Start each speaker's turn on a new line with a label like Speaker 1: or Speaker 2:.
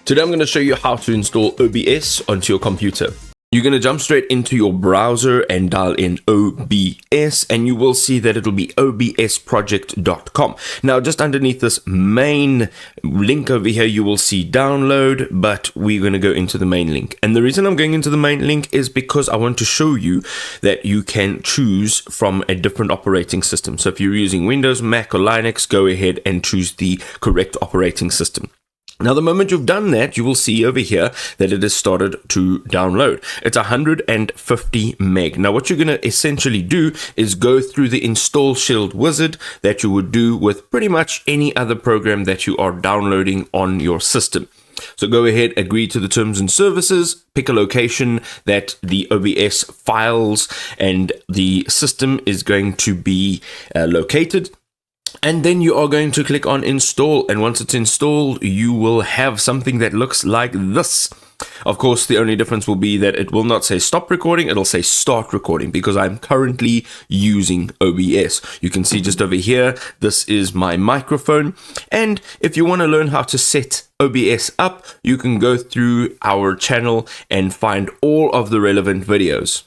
Speaker 1: Today I'm going to show you how to install OBS onto your computer. You're going to jump straight into your browser and dial in OBS, and you will see that it'll be obsproject.com. Now, just underneath this main link over here, you will see download, but we're going to go into the main link. And the reason I'm going into the main link is because I want to show you that you can choose from a different operating system. So if you're using Windows, Mac, or Linux, go ahead and choose the correct operating system. Now, the moment you've done that, you will see over here that it has started to download. It's 150 meg. Now, what you're going to essentially do is go through the install shield wizard that you would do with pretty much any other program that you are downloading on your system. So go ahead, agree to the terms and services, pick a location that the OBS files and the system is going to be located. And then you are going to click on install, and once it's installed, you will have something that looks like this. Of course, the only difference will be that it will not say stop recording, it'll say start recording, because I'm currently using OBS. You can see just over here, this is my microphone. And if you want to learn how to set OBS up, you can go through our channel and find all of the relevant videos.